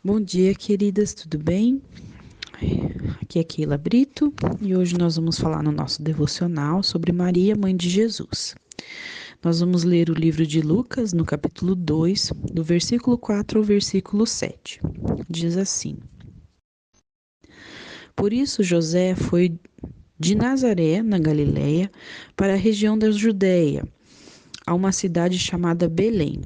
Bom dia, queridas, tudo bem? Aqui é Keila Brito e hoje nós vamos falar no nosso devocional sobre Maria, mãe de Jesus. Nós vamos ler o livro de Lucas, no capítulo 2, do versículo 4 ao versículo 7. Diz assim: Por isso José foi de Nazaré, na Galiléia, para a região da Judéia, a uma cidade chamada Belém,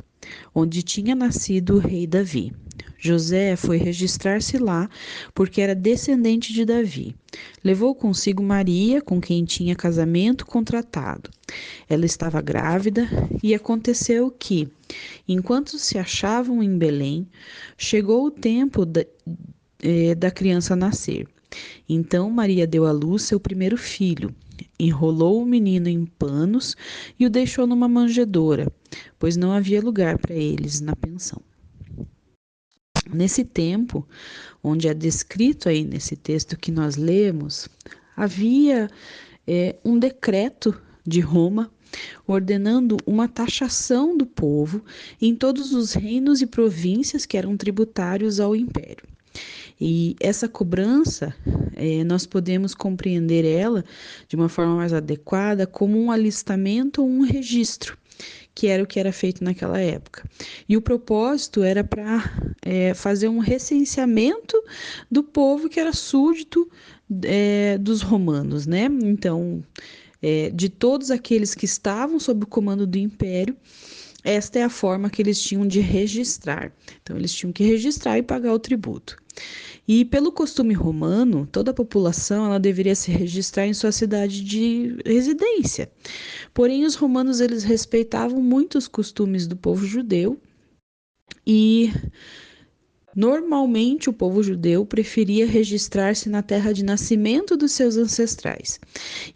onde tinha nascido o rei Davi. José foi registrar-se lá porque era descendente de Davi. Levou consigo Maria, com quem tinha casamento contratado. Ela estava grávida e aconteceu que, enquanto se achavam em Belém, chegou o tempo da criança nascer. Então Maria deu à luz seu primeiro filho, enrolou o menino em panos e o deixou numa manjedoura, pois não havia lugar para eles na pensão. Nesse tempo, onde é descrito aí nesse texto que nós lemos, havia um decreto de Roma ordenando uma taxação do povo em todos os reinos e províncias que eram tributários ao império. E essa cobrança, nós podemos compreender ela de uma forma mais adequada como um alistamento ou um registro, que era o que era feito naquela época. E o propósito era para fazer um recenseamento do povo que era súdito dos romanos, né? Então, de todos aqueles que estavam sob o comando do império, esta é a forma que eles tinham de registrar. Então, eles tinham que registrar e pagar o tributo. E pelo costume romano, toda a população ela deveria se registrar em sua cidade de residência. Porém, os romanos eles respeitavam muito os costumes do povo judeu e normalmente o povo judeu preferia registrar-se na terra de nascimento dos seus ancestrais.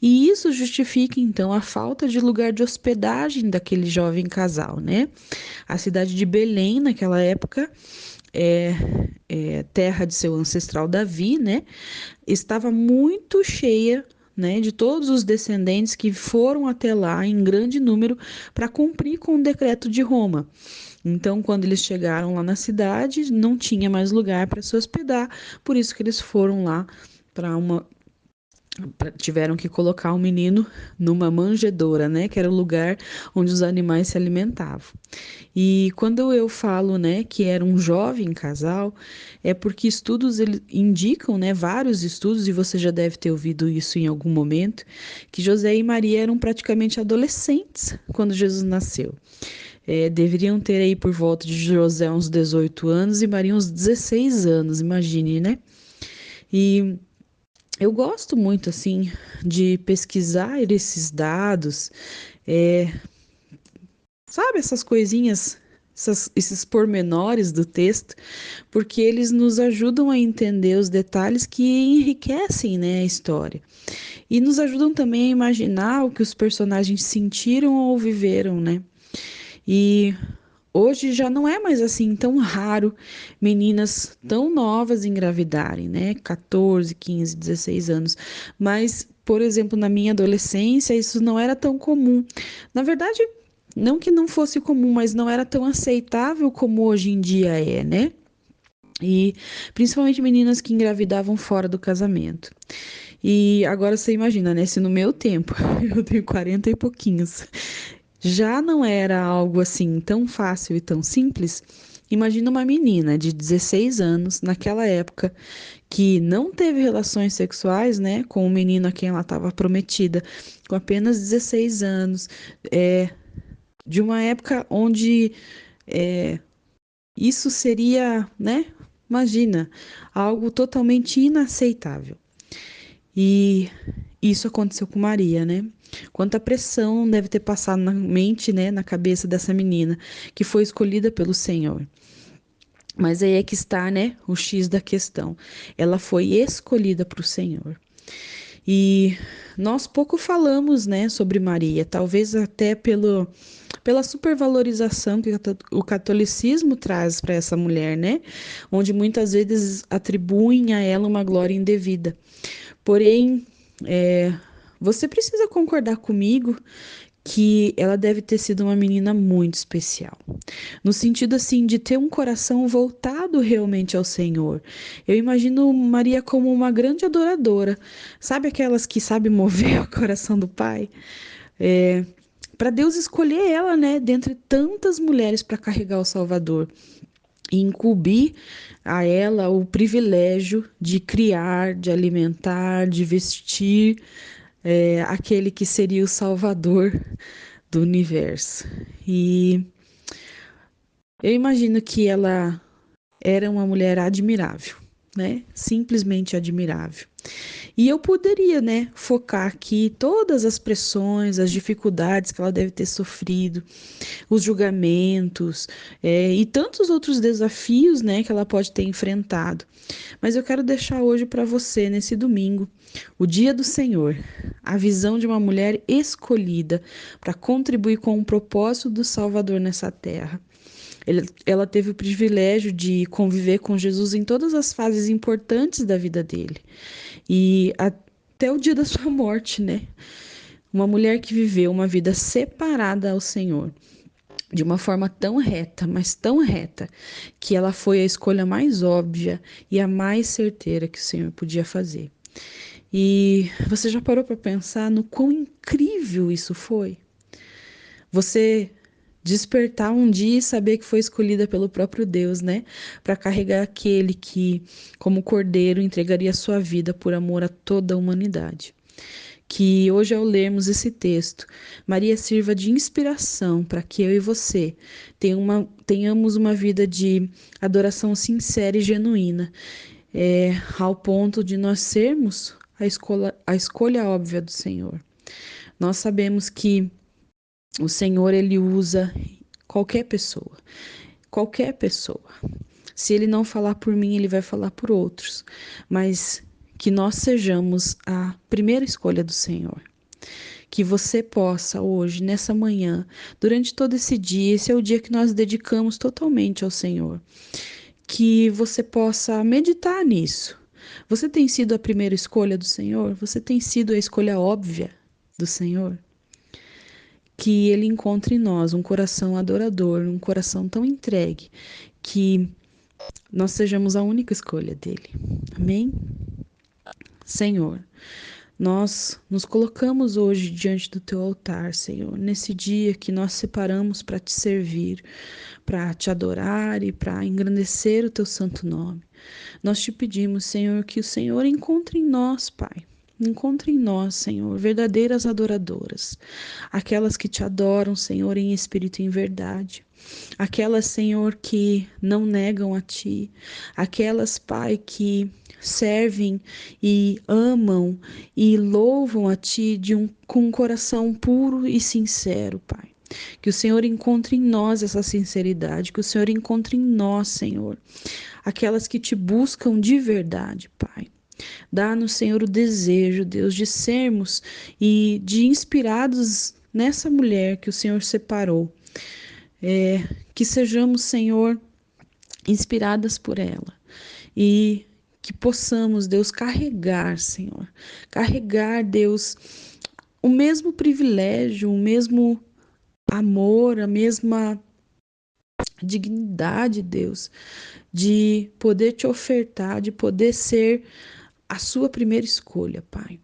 E isso justifica então a falta de lugar de hospedagem daquele jovem casal, né? A cidade de Belém naquela época terra de seu ancestral Davi, né, estava muito cheia, né, de todos os descendentes que foram até lá em grande número para cumprir com o decreto de Roma. Então, quando eles chegaram lá na cidade, não tinha mais lugar para se hospedar, por isso que eles foram lá para uma tiveram que colocar o menino numa manjedoura, né, que era o lugar onde os animais se alimentavam. E quando eu falo, né, que era um jovem casal, é porque estudos indicam, né, vários estudos, e você já deve ter ouvido isso em algum momento, que José e Maria eram praticamente adolescentes quando Jesus nasceu. Deveriam ter aí por volta de José uns 18 anos e Maria uns 16 anos, imagine, né? E eu gosto muito, assim, de pesquisar esses dados, é, sabe, essas coisinhas, esses pormenores do texto, porque eles nos ajudam a entender os detalhes que enriquecem, né, a história. E nos ajudam também a imaginar o que os personagens sentiram ou viveram, né? E hoje já não é mais assim tão raro meninas tão novas engravidarem, né? 14, 15, 16 anos. Mas, por exemplo, na minha adolescência, isso não era tão comum. Na verdade, não que não fosse comum, mas não era tão aceitável como hoje em dia é, né? E principalmente meninas que engravidavam fora do casamento. E agora você imagina, né? Se no meu tempo, eu tenho 40 e pouquinhos, já não era algo assim tão fácil e tão simples. Imagina uma menina de 16 anos, naquela época, que não teve relações sexuais, né, com o menino a quem ela estava prometida, com apenas 16 anos, de uma época onde isso seria, né, imagina, algo totalmente inaceitável. E isso aconteceu com Maria, né? Quanta pressão deve ter passado na mente, né, na cabeça dessa menina, que foi escolhida pelo Senhor. Mas aí é que está, né, o X da questão. Ela foi escolhida para o Senhor. E nós pouco falamos, né, sobre Maria, talvez até pela supervalorização que o catolicismo traz para essa mulher, né? Onde muitas vezes atribuem a ela uma glória indevida. Porém, você precisa concordar comigo que ela deve ter sido uma menina muito especial, no sentido assim de ter um coração voltado realmente ao Senhor. Eu imagino Maria como uma grande adoradora, sabe aquelas que sabem mover o coração do Pai? É, para Deus escolher ela, né, dentre tantas mulheres para carregar o Salvador e incumbir a ela o privilégio de criar, de alimentar, de vestir aquele que seria o Salvador do universo. E eu imagino que ela era uma mulher admirável, né? Simplesmente admirável. E eu poderia, né, focar aqui todas as pressões, as dificuldades que ela deve ter sofrido, os julgamentos, e tantos outros desafios, né, que ela pode ter enfrentado. Mas eu quero deixar hoje para você, nesse domingo, o dia do Senhor, a visão de uma mulher escolhida para contribuir com o propósito do Salvador nessa terra. Ela teve o privilégio de conviver com Jesus em todas as fases importantes da vida dele. E até o dia da sua morte, né? Uma mulher que viveu uma vida separada ao Senhor, de uma forma tão reta, mas tão reta, que ela foi a escolha mais óbvia e a mais certeira que o Senhor podia fazer. E você já parou para pensar no quão incrível isso foi? Você despertar um dia e saber que foi escolhida pelo próprio Deus, né? Para carregar aquele que, como cordeiro, entregaria sua vida por amor a toda a humanidade. Que hoje, ao lermos esse texto, Maria sirva de inspiração para que eu e você tenhamos uma vida de adoração sincera e genuína, ao ponto de nós sermos a escolha óbvia do Senhor. Nós sabemos que o Senhor, ele usa qualquer pessoa, qualquer pessoa. Se ele não falar por mim, ele vai falar por outros, mas que nós sejamos a primeira escolha do Senhor. Que você possa hoje, nessa manhã, durante todo esse dia, esse é o dia que nós dedicamos totalmente ao Senhor, que você possa meditar nisso. Você tem sido a primeira escolha do Senhor? Você tem sido a escolha óbvia do Senhor? Que Ele encontre em nós um coração adorador, um coração tão entregue, que nós sejamos a única escolha dele. Amém? Senhor, nós nos colocamos hoje diante do teu altar, Senhor, nesse dia que nós separamos para te servir, para te adorar e para engrandecer o teu santo nome. Nós te pedimos, Senhor, que o Senhor encontre em nós, Pai. Encontre em nós, Senhor, verdadeiras adoradoras, aquelas que te adoram, Senhor, em espírito e em verdade. Aquelas, Senhor, que não negam a Ti. Aquelas, Pai, que servem e amam e louvam a Ti com um coração puro e sincero, Pai. Que o Senhor encontre em nós essa sinceridade, que o Senhor encontre em nós, Senhor, aquelas que te buscam de verdade, Pai. Dá-nos, Senhor, o desejo, Deus, de sermos e de inspirados nessa mulher que o Senhor separou. Que sejamos, Senhor, inspiradas por ela e que possamos, Deus, carregar, Senhor, carregar, Deus, o mesmo privilégio, o mesmo amor, a mesma dignidade, Deus, de poder te ofertar, de poder ser a sua primeira escolha, Pai.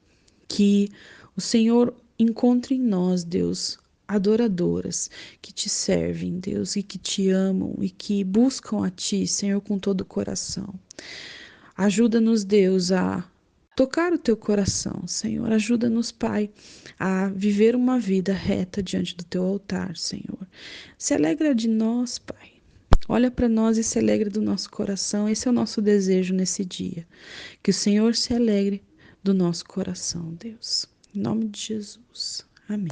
Que o Senhor encontre em nós, Deus, adoradoras que te servem, Deus, e que te amam e que buscam a Ti, Senhor, com todo o coração. Ajuda-nos, Deus, a tocar o Teu coração, Senhor. Ajuda-nos, Pai, a viver uma vida reta diante do Teu altar, Senhor. Se alegra de nós, Pai. Olha para nós e se alegra do nosso coração. Esse é o nosso desejo nesse dia. Que o Senhor se alegre do nosso coração, Deus. Em nome de Jesus. Amém.